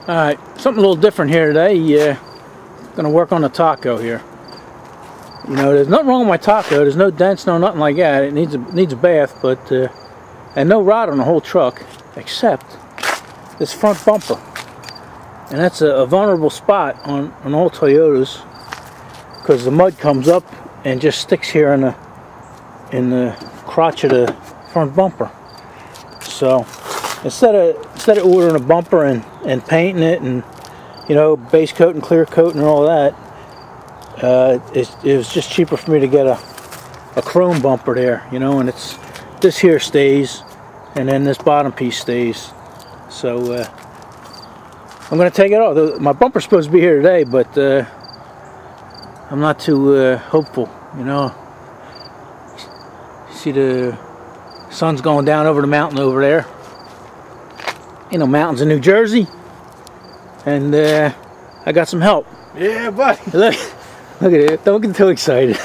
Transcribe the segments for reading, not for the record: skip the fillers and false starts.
Alright, something a little different here today. Gonna work on the taco here. You know, there's nothing wrong with my taco. There's no dents, no nothing like that. It needs a bath, but and no rot on the whole truck, except this front bumper. And that's a vulnerable spot on all Toyotas, because the mud comes up and just sticks here in the crotch of the front bumper. So instead of ordering a bumper and painting it and, you know, base coat and clear coat and all that, it was just cheaper for me to get a chrome bumper there, you know, and this here stays and then this bottom piece stays. So I'm going to take it off. My bumper's supposed to be here today, but I'm not too hopeful, you know. See the sun's going down over the mountain over there. You know, mountains in New Jersey. And I got some help. Yeah, buddy. Look at it. Don't get too excited.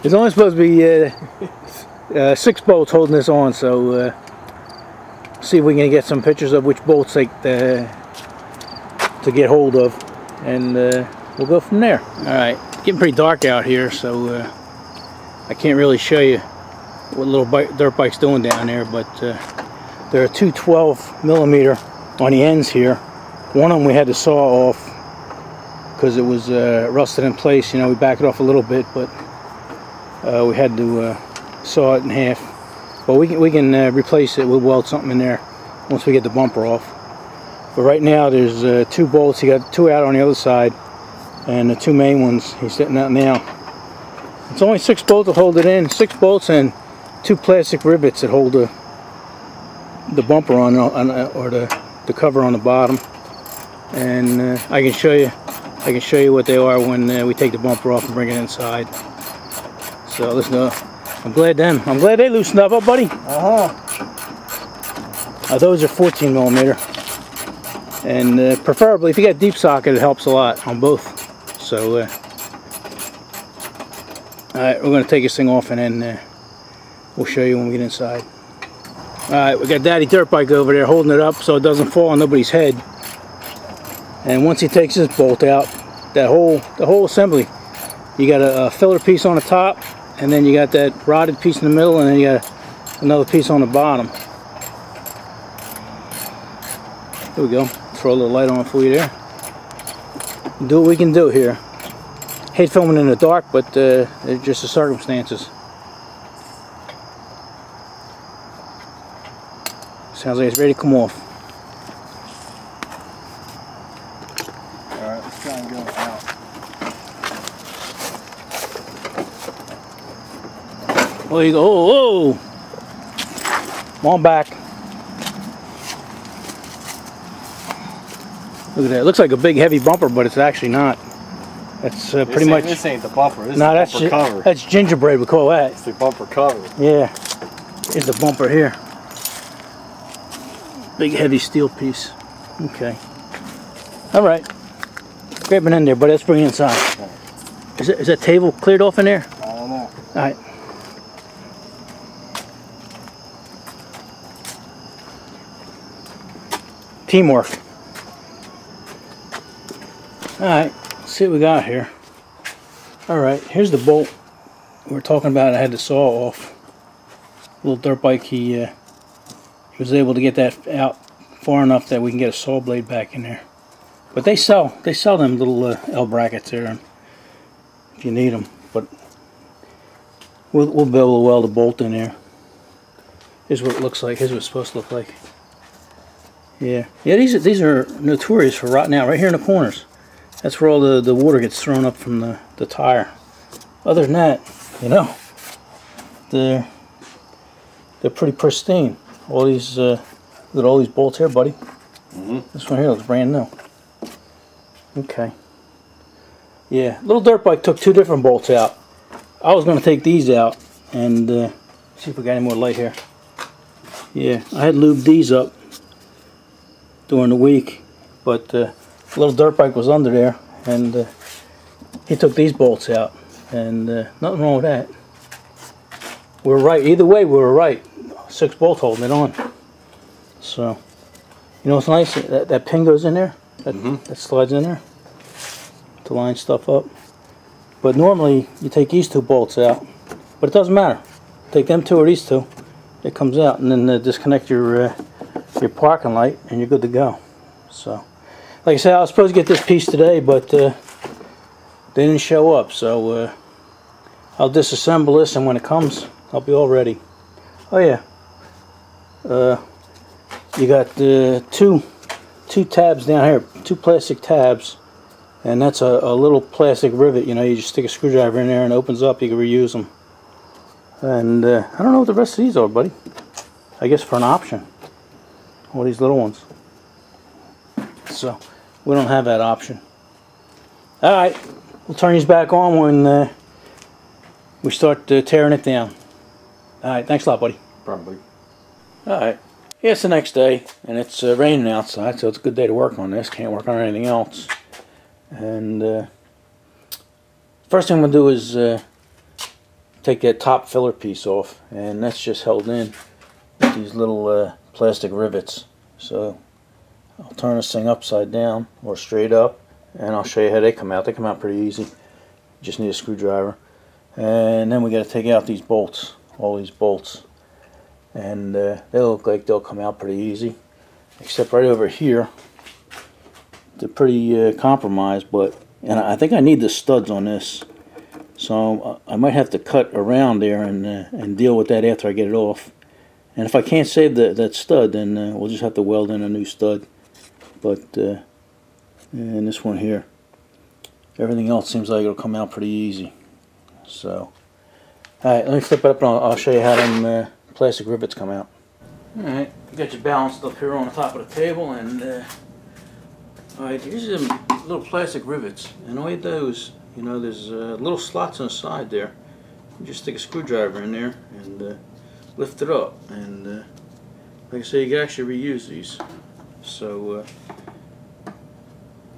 There's only supposed to be 6 bolts holding this on, so see if we can get some pictures of which bolts to get hold of, and we'll go from there. Alright, getting pretty dark out here, so I can't really show you what little dirt bike's doing down there, but there are two 12mm on the ends here. One of them we had to saw off because it was rusted in place. You know, we backed it off a little bit, but we had to saw it in half. But we can replace it. We'll weld something in there once we get the bumper off. But right now there's 2 bolts. He got 2 out on the other side, and the 2 main ones he's setting out now. It's only 6 bolts to hold it in. 6 bolts and 2 plastic rivets that hold the bumper on or the cover on the bottom. And I can show you what they are when we take the bumper off and bring it inside. So listen, I'm glad they loosened up, buddy. Those are 14mm, and preferably if you got deep socket, it helps a lot on both. So alright, we're going to take this thing off, and then we'll show you when we get inside. Alright, we got Daddy Dirt Bike over there holding it up so it doesn't fall on nobody's head. And once he takes this bolt out, the whole assembly, you got a filler piece on the top, and then you got that rotted piece in the middle, and then you got another piece on the bottom. There we go. Throw a little light on for you there. Do what we can do here. Hate filming in the dark, but it's just the circumstances. Sounds like it's ready to come off. Alright, let's try and go out. There you go. Oh, come on back. Look at that. It looks like a big heavy bumper, but it's actually not. That's pretty much. This ain't the bumper. This is no, the bumper cover. That's gingerbread, we call that. It's the bumper cover. Yeah. Here's the bumper here. Big heavy steel piece. Okay. Alright. Grab it in there, but let's bring it inside. Is that table cleared off in there? I don't know. Alright. Teamwork. Alright, let's see what we got here. Alright, here's the bolt we were talking about. I had to saw off. Little dirt bike, he was able to get that out far enough that we can get a saw blade back in there. But they sell them little L brackets there if you need them. But we'll be able to weld a bolt in there. Here's what it looks like. Here's what it's supposed to look like. Yeah, these are notorious for rotting out right here in the corners. That's where all the water gets thrown up from the tire. Other than that, you know, they're pretty pristine. All these look at all these bolts here, buddy. This one here looks brand new. Okay. Yeah, little dirt bike took 2 different bolts out. I was going to take these out and see if we got any more light here. Yeah, I had lubed these up during the week, but the little dirt bike was under there, and he took these bolts out, and nothing wrong with that. We were right. Either way, we were right. 6 bolts holding it on. So, You know what's nice? That pin goes in there. That slides in there to line stuff up. But normally you take these two bolts out, but it doesn't matter. Take them two or these two, it comes out, and then disconnect your parking light, and you're good to go. So, like I said, I was supposed to get this piece today, but they didn't show up. So I'll disassemble this, and when it comes, I'll be all ready. Oh yeah, you got two tabs down here, two plastic tabs, and that's a little plastic rivet. You know, you just stick a screwdriver in there and it opens up. You can reuse them. And I don't know what the rest of these are, buddy. I guess for an option. All these little ones. So we don't have that option. All right, we'll turn these back on when we start tearing it down. All right, thanks a lot, buddy. Probably. All right. Yeah, it's the next day, and it's raining outside, so it's a good day to work on this. Can't work on anything else. And first thing I'm going to do is take that top filler piece off, and that's just held in with these little plastic rivets. So I'll turn this thing upside down or straight up, and I'll show you how they come out. They come out pretty easy. You just need a screwdriver. And then we got to take out these bolts, all these bolts. And they look like they'll come out pretty easy, except right over here they're pretty compromised, and I think I need the studs on this, so I might have to cut around there and deal with that after I get it off. And if I can't save that stud, then we'll just have to weld in a new stud. But and this one here, everything else seems like it'll come out pretty easy. So alright, let me flip it up and I'll show you how them plastic rivets come out. Alright, you got your balanced up here on the top of the table, and alright, here's some little plastic rivets, and all you do is, you know, there's little slots on the side there. You just stick a screwdriver in there and lift it up, and like I say, you can actually reuse these. So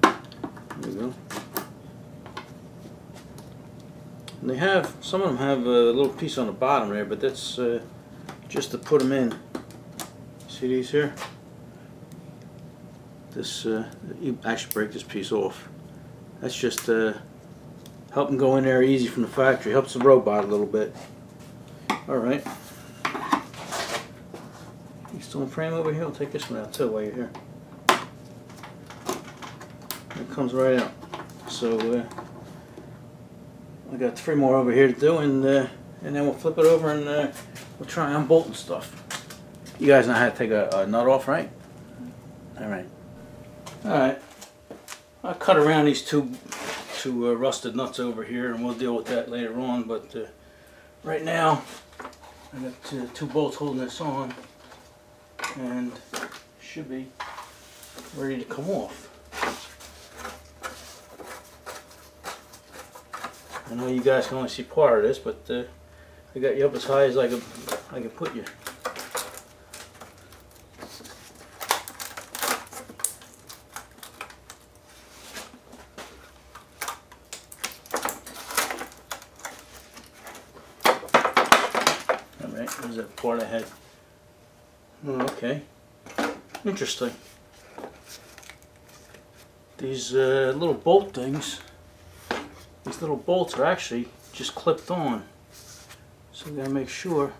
there you go. And they have, some of them have a little piece on the bottom there, but that's just to put them in. See these here? This you actually break this piece off. That's just help them go in there easy from the factory. Helps the robot a little bit. All right. You still in frame over here? I'll take this one out too while you're here. It comes right out. So I got 3 more over here to do, and then we'll flip it over and we'll try unbolting stuff. You guys know how to take a nut off, right? Alright. Alright. I'll cut around these two rusted nuts over here, and we'll deal with that later on. But right now, I got 2 bolts holding this on, and should be ready to come off. I know you guys can only see part of this, but I got you up as high as I can put you. Alright, there's that part I had. Oh, okay. Interesting. These little bolt things, these little bolts are actually just clipped on. So we gotta make sure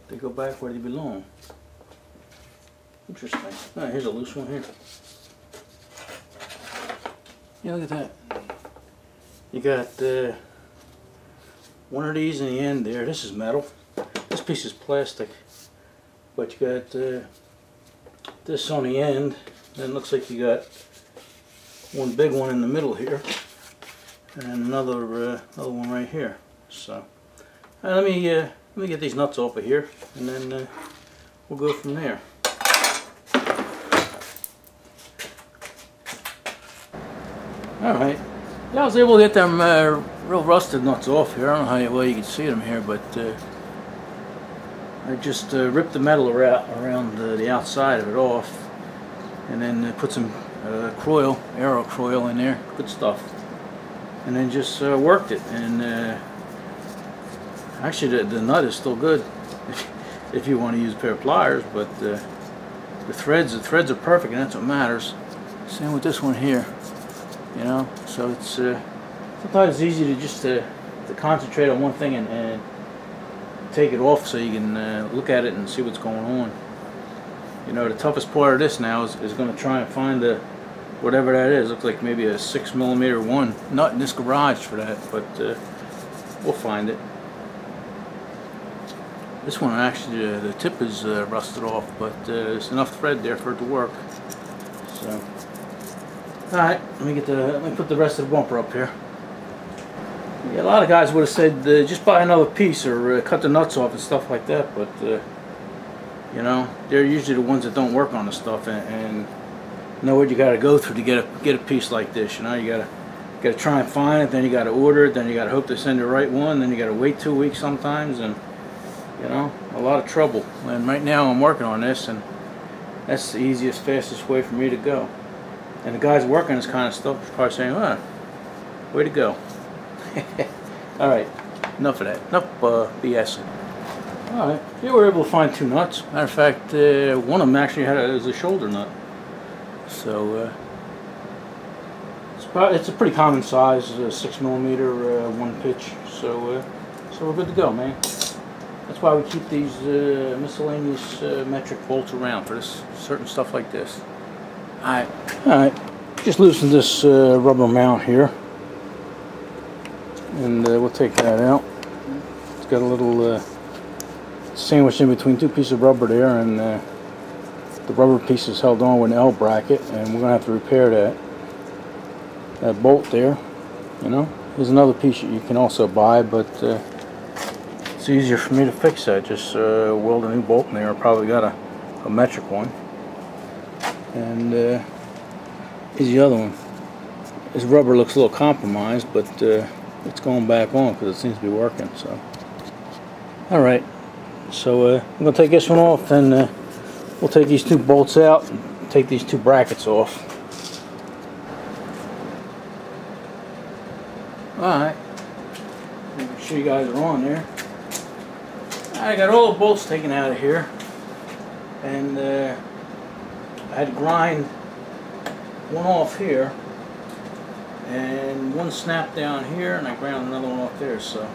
they go back where they belong. Interesting. Alright, here's a loose one here. Yeah, look at that. You got one of these in the end there. This is metal. This piece is plastic. But you got this on the end. Then it looks like you got one big one in the middle here, and another one right here. So let me get these nuts off of here, and then we'll go from there. All right. Yeah, I was able to get them real rusted nuts off here. I don't know how well you can see them here, but I just ripped the metal around the outside of it off, and then put some aero coil in there, good stuff, and then just worked it. And actually the nut is still good. if you want to use a pair of pliers, but the threads are perfect, and that's what matters. Same with this one here, you know. So it's sometimes it's easy to just to concentrate on one thing and take it off so you can look at it and see what's going on. You know, the toughest part of this now is going to try and find the whatever that is. Looks like maybe a 6mm one nut in this garage for that, but we'll find it. This one actually the tip is rusted off, but there's enough thread there for it to work. So, all right, let me put the rest of the bumper up here. Yeah, a lot of guys would have said just buy another piece or cut the nuts off and stuff like that, but you know, they're usually the ones that don't work on the stuff and know what you got to go through to get a piece like this. You know, you gotta try and find it, then you got to order it, then you got to hope they send the right one, then you got to wait 2 weeks sometimes, and you know, a lot of trouble. And right now I'm working on this, and that's the easiest, fastest way for me to go. And the guys working this kind of stuff are probably saying, "Oh, way to go." All right, enough of that. Enough BS. All right, you were able to find 2 nuts. Matter of fact, one of them actually was a shoulder nut. So it's a pretty common size, 6mm, 1 pitch. So we're good to go, man. That's why we keep these miscellaneous metric bolts around for this certain stuff like this. All right. Just loosen this rubber mount here. And we'll take that out. It's got a little sandwich in between 2 pieces of rubber there, and the rubber piece is held on with an L bracket, and we're going to have to repair that bolt there. You know, there's another piece that you can also buy, but it's easier for me to fix that. Just weld a new bolt in there. I probably got a metric one. And here's the other one. This rubber looks a little compromised, but it's going back on because it seems to be working. So, all right. So I'm going to take this one off, and we'll take these 2 bolts out and take these 2 brackets off. All right. Make sure you guys are on there. I got all the bolts taken out of here, and I had to grind one off here, and one snap down here, and I ground another one off there. So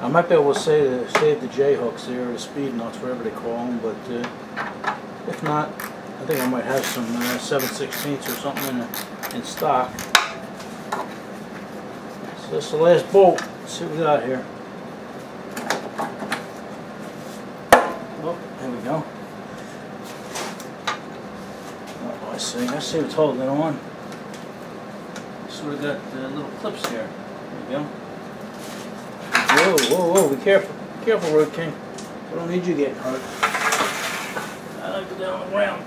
I might be able to save the J hooks there, or the speed nuts, whatever they call them. But if not, I think I might have some 7/16 or something in stock. So this is the last bolt. Let's see what we got here. Oh, there we go. Oh, I see what's holding it on. So we got little clips here. There we go. Whoa, whoa, whoa, be careful. Careful, Road King. I don't need you getting hurt. I like to go down on the ground.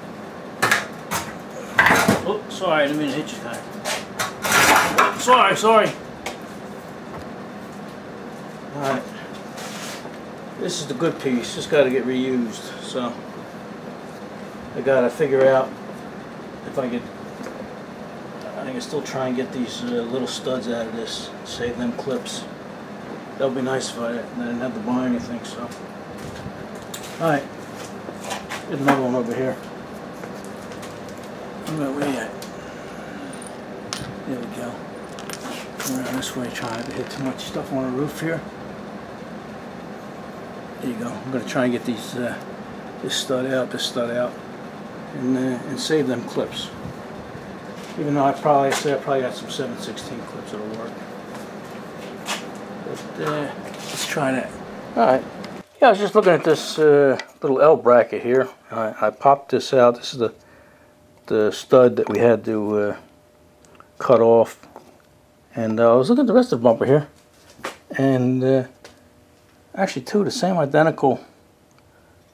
Oh, sorry, I didn't mean to hit you, guy. Oh, sorry. Alright. This is the good piece. This got to get reused. So, I got to figure out if I can still try and get these little studs out of this. Save them clips. That would be nice if I didn't have to buy anything, so. Alright. There's another one over here. Where we at? There we go. Around this way, trying to hit too much stuff on the roof here. There you go. I'm going to try and get these, this stud out, and save them clips. Even though I probably got some 7/16 clips that'll work. But let's try that. Alright. Yeah, I was just looking at this little L bracket here. I popped this out. This is the stud that we had to cut off. And I was looking at the rest of the bumper here. And actually 2 of the same identical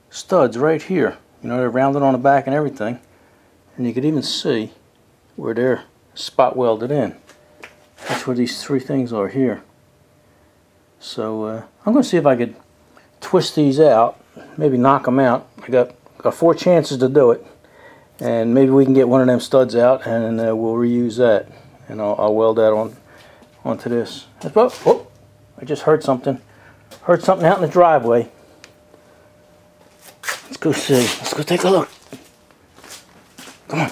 studs right here. You know, they're rounded on the back and everything. And you could even see where they're spot welded in. That's where these 3 things are here. So I'm going to see if I could twist these out, maybe knock them out. I got 4 chances to do it, and maybe we can get one of them studs out, and we'll reuse that, and I'll weld that onto this. Oh, I just heard something out in the driveway. go see. Let's go take a look. Come on.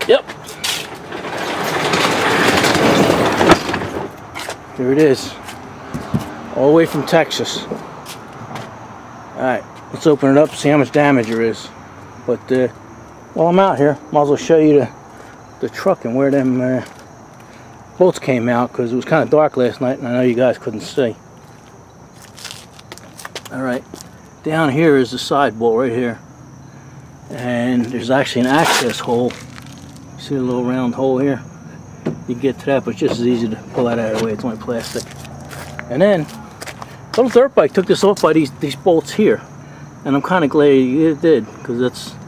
Yep. There it is. All the way from Texas. Alright, let's open it up, see how much damage there is. But while I'm out here, might as well show you the truck and where them bolts came out, because it was kind of dark last night and I know you guys couldn't see. Alright, down here is the side bolt right here. And there's actually an access hole. See the little round hole here? You can get to that, but it's just as easy to pull that out of the way. It's only plastic. And then, little dirt bike took this off by these bolts here. And I'm kind of glad it did, because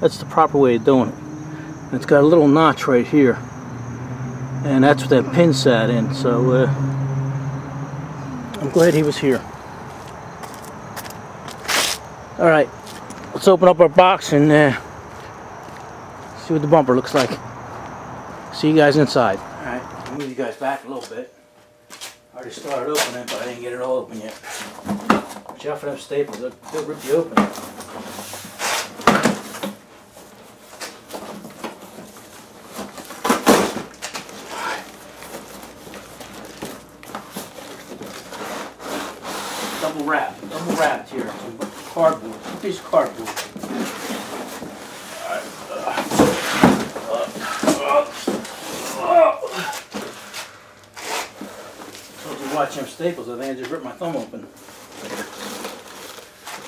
that's the proper way of doing it. And it's got a little notch right here. And that's what that pin sat in. So, I'm glad he was here. Alright, let's open up our box and see what the bumper looks like. See you guys inside. Alright, I'll move you guys back a little bit. I already started opening it, but I didn't get it all open yet. Watch out for them staples, they'll rip you open. Double wrapped here. Cardboard, a piece of cardboard. So if you watch them staples, I think I just ripped my thumb open.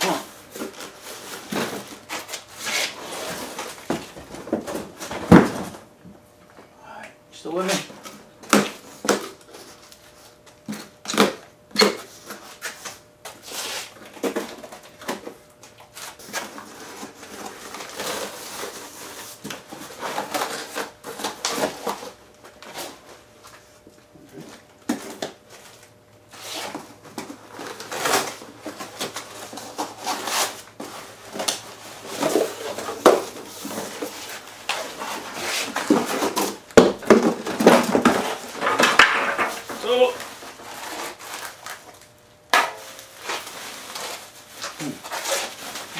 Come on. Alright, you still with me?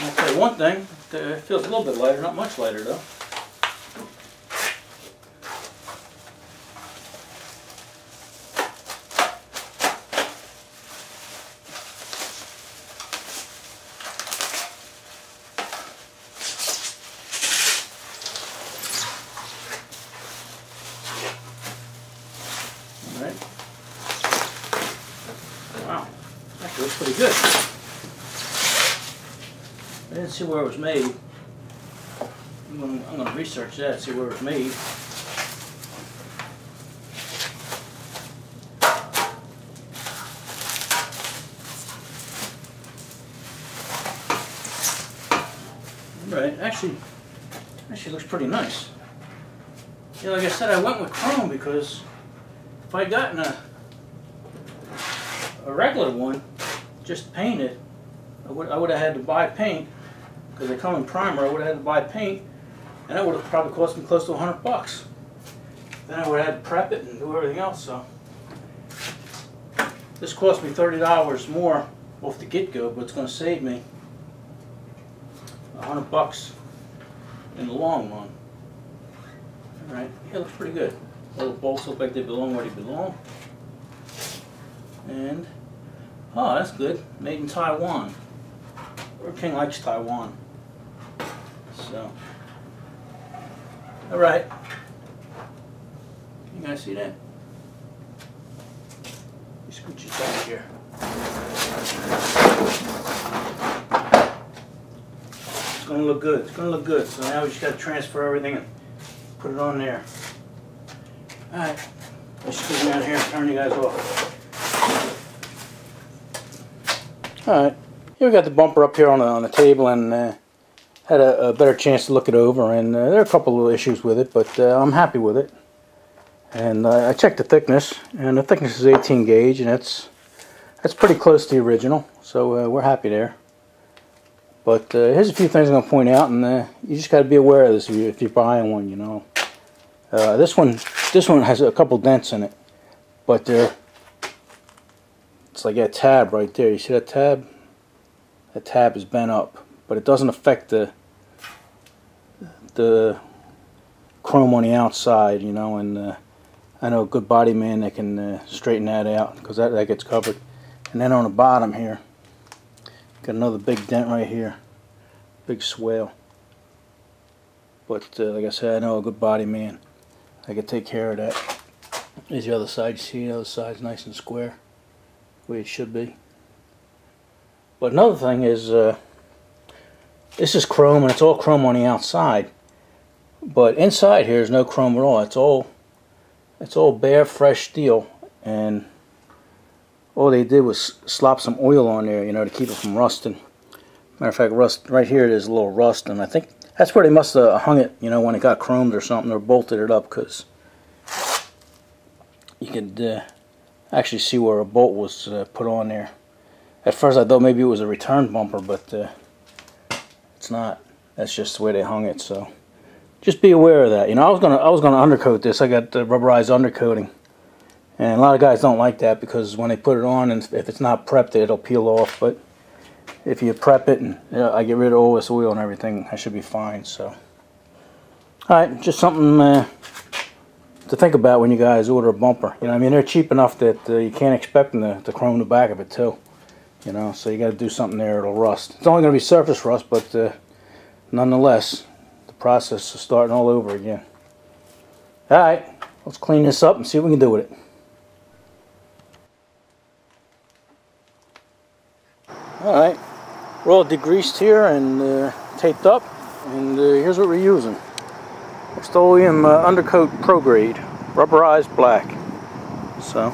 I'll tell you one thing, it feels a little bit lighter, not much lighter though. Alright. Wow, that looks pretty good. I didn't see where it was made. I'm going to research that, see where it was made. Alright, actually looks pretty nice. Yeah, like I said, I went with chrome because if I'd gotten a regular one, just painted, I would have had to buy paint. Because they come in primer, I would have had to buy paint, and that would have probably cost me close to $100. Then I would have had to prep it and do everything else. So this cost me $30 more off the get-go, but it's going to save me $100 in the long run. All right, yeah, looks pretty good. Little bolts look like they belong where they belong, and oh, that's good. Made in Taiwan. Burger King likes Taiwan. So, alright. You guys see that? You scooch it back here. It's going to look good. It's going to look good. So now we just got to transfer everything and put it on there. Alright. Let's scoot down here and turn you guys off. Alright. Here we got the bumper up here on the table, and had a better chance to look it over, and there are a couple of issues with it, but I'm happy with it. And I checked the thickness, and the thickness is 18 gauge, and that's pretty close to the original, so we're happy there. But here's a few things I'm going to point out, and you just got to be aware of this if you're buying one, you know. This one has a couple dents in it, but they're it's like a tab right there. You see that tab? That tab is bent up, but it doesn't affect the chrome on the outside, you know. And I know a good body man that can straighten that out, because that gets covered. And then on the bottom here, got another big dent right here, big swale. But like I said, I know a good body man that can take care of that. There's the other side. You see the other side's nice and square, the way it should be. But another thing is, this is chrome, and it's all chrome on the outside. But inside here is no chrome at all. It's all bare, fresh steel, and all they did was slop some oil on there, you know, to keep it from rusting. Matter of fact, rust right here. There's a little rust, and I think that's where they must have hung it, you know, when it got chromed or something, or bolted it up, because you could actually see where a bolt was put on there. At first I thought maybe it was a return bumper, but it's not. That's just the way they hung it. So just be aware of that. You know, I was gonna undercoat this. I got the rubberized undercoating, and a lot of guys don't like that, because when they put it on, and if it's not prepped, it'll peel off. But if you prep it and I get rid of all this oil and everything, I should be fine. So, alright, just something to think about when you guys order a bumper. You know, I mean, they're cheap enough that you can't expect them to chrome the back of it too. You know, so you got to do something there. It'll rust. It's only going to be surface rust, but nonetheless, the process is starting all over again. Alright, let's clean this up and see what we can do with it. Alright, we're all degreased here and taped up, and here's what we're using. Rust-Oleum Undercoat Pro Grade, rubberized black. So,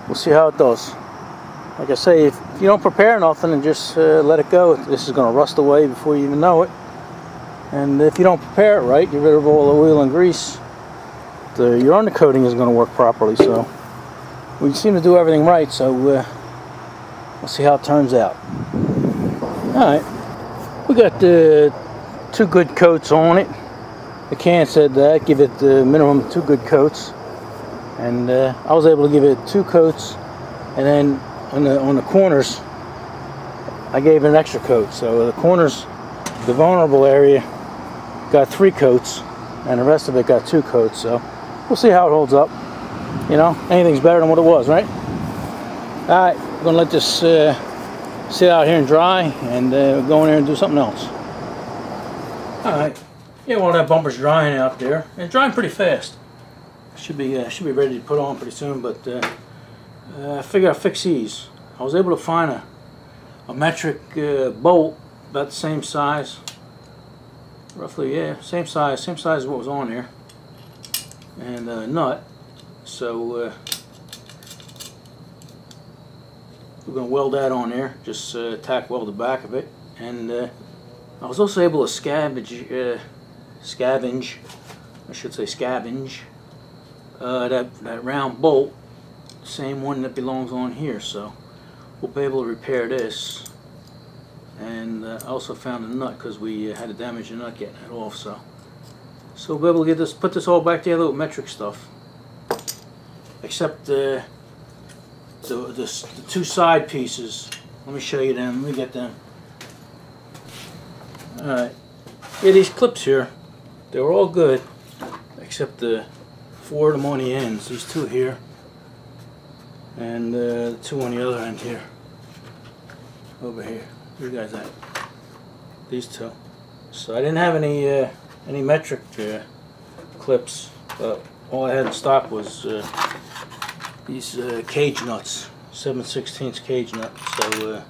we'll see how it does. Like I say, if you don't prepare nothing and just let it go, this is going to rust away before you even know it. And if you don't prepare it right, get rid of all the oil and grease, your undercoating isn't going to work properly. So, we seem to do everything right, so we'll see how it turns out. Alright, we got 2 good coats on it. The can said that, give it the minimum 2 good coats. And I was able to give it 2 coats, and then on the corners, I gave it an extra coat. So the corners, the vulnerable area, got 3 coats, and the rest of it got 2 coats. So we'll see how it holds up. You know, anything's better than what it was, right? Alright, we're going to let this sit out here and dry, and go in there and do something else. Alright, yeah, well, that bumper's drying out there. It's drying pretty fast. Should be ready to put on pretty soon, but I figured I'd fix these. I was able to find a metric bolt about the same size, roughly, yeah, same size as what was on there, and a nut. So we're going to weld that on there, just tack weld the back of it. And I was also able to scavenge that round bolt, same one that belongs on here. So we'll be able to repair this. And I also found a nut, because we had to damage the nut getting it off. So we'll be able to get this, put this all back together with metric stuff, except the 2 side pieces. Let me show you them. Let me get them. Alright. Yeah, these clips here, they were all good, except the 4 of them on the ends. These 2 here, and the 2 on the other end here. Over here. Where you guys at? These 2. So I didn't have any metric clips. All I had in stock was these cage nuts, 7/16 cage nut. So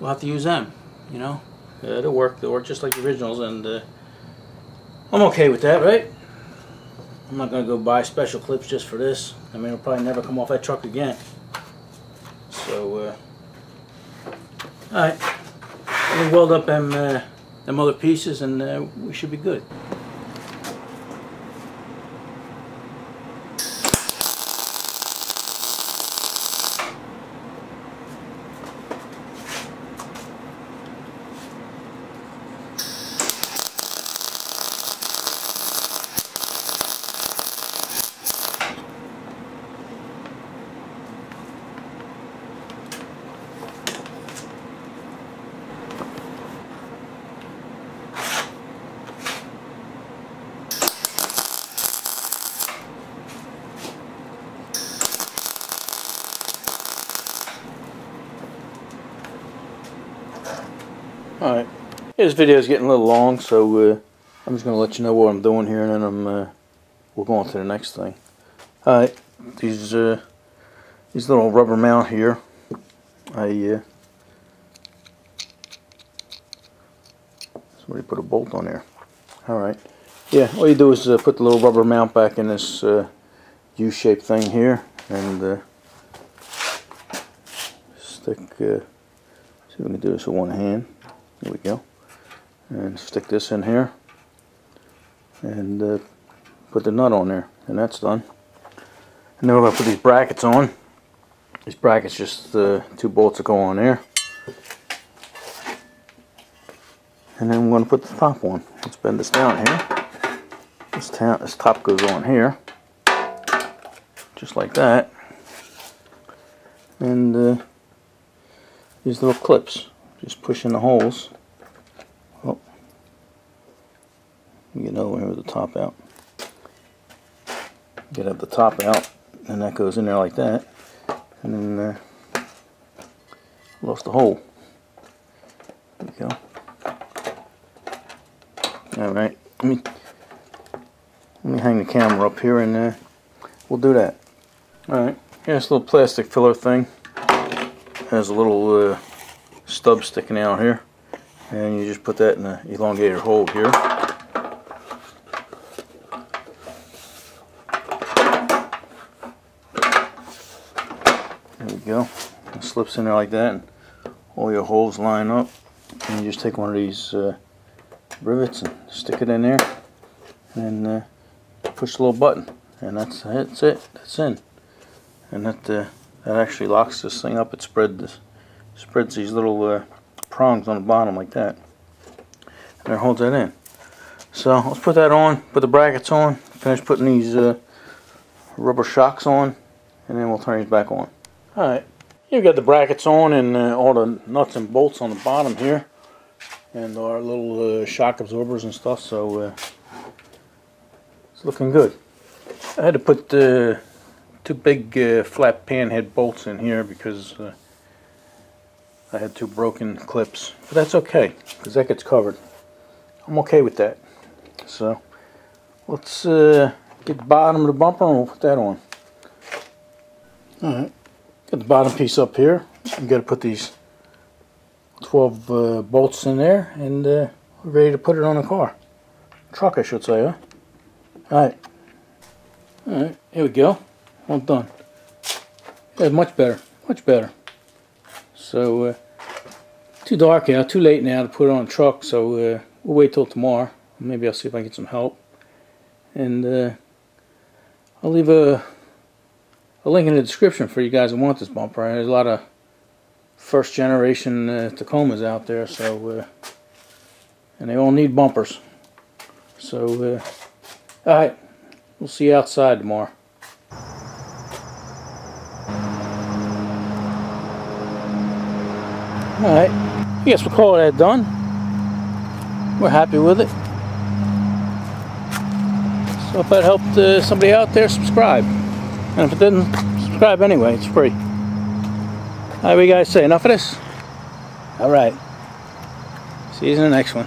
we'll have to use them. You know, they'll work just like the originals, and I'm okay with that, right? I'm not gonna go buy special clips just for this. I mean, it'll probably never come off that truck again. So alright, let me weld up them other pieces, and we should be good. Alright, this video is getting a little long, so I'm just going to let you know what I'm doing here, and then we'll go on to the next thing. Alright, these little rubber mount here, somebody put a bolt on there. Alright, yeah, all you do is put the little rubber mount back in this U-shaped thing here, and stick, see if we can do this with one hand. There we go. And stick this in here, and put the nut on there, and that's done. And then we're going to put these brackets on. These brackets, just 2 bolts that go on there. And then we're going to put the top on. Let's bend this down here. This top goes on here, just like that. And these little clips, just push in the holes. Oh, you get another one here with the top out. You have the top out, and that goes in there like that. And then lost the hole. There we go. Alright, let me hang the camera up here, and we'll do that. Alright, here's this little plastic filler thing. Has a little stub sticking out here, and you just put that in the elongated hole here. There we go. It slips in there like that, and all your holes line up. And you just take one of these rivets and stick it in there, and push the little button, and that's it. That's in. And that actually locks this thing up. It spreads these little prongs on the bottom like that, and it holds that in. So let's put that on, put the brackets on, finish putting these rubber shocks on, and then we'll turn these back on. Alright, you've got the brackets on, and all the nuts and bolts on the bottom here, and our little shock absorbers and stuff, so it's looking good. I had to put 2 big flat pan head bolts in here because I had 2 broken clips, but that's okay because that gets covered. I'm okay with that. So let's get the bottom of the bumper, and we'll put that on. Alright, got the bottom piece up here. You got to put these 12 bolts in there, and we're ready to put it on the car. Truck, I should say, huh? Alright. Alright, here we go. All done. Yeah, much better. Much better. So, too dark out, too late now to put it on the truck, so we'll wait till tomorrow. Maybe I'll see if I can get some help. And I'll leave a link in the description for you guys that want this bumper. There's a lot of first generation Tacomas out there, so and they all need bumpers. So alright, we'll see you outside tomorrow. Alright, I guess we'll call that done. We're happy with it. So if that helped somebody out there, subscribe. And if it didn't, subscribe anyway, it's free. Alright, what do you guys say? Enough of this? Alright. See you in the next one.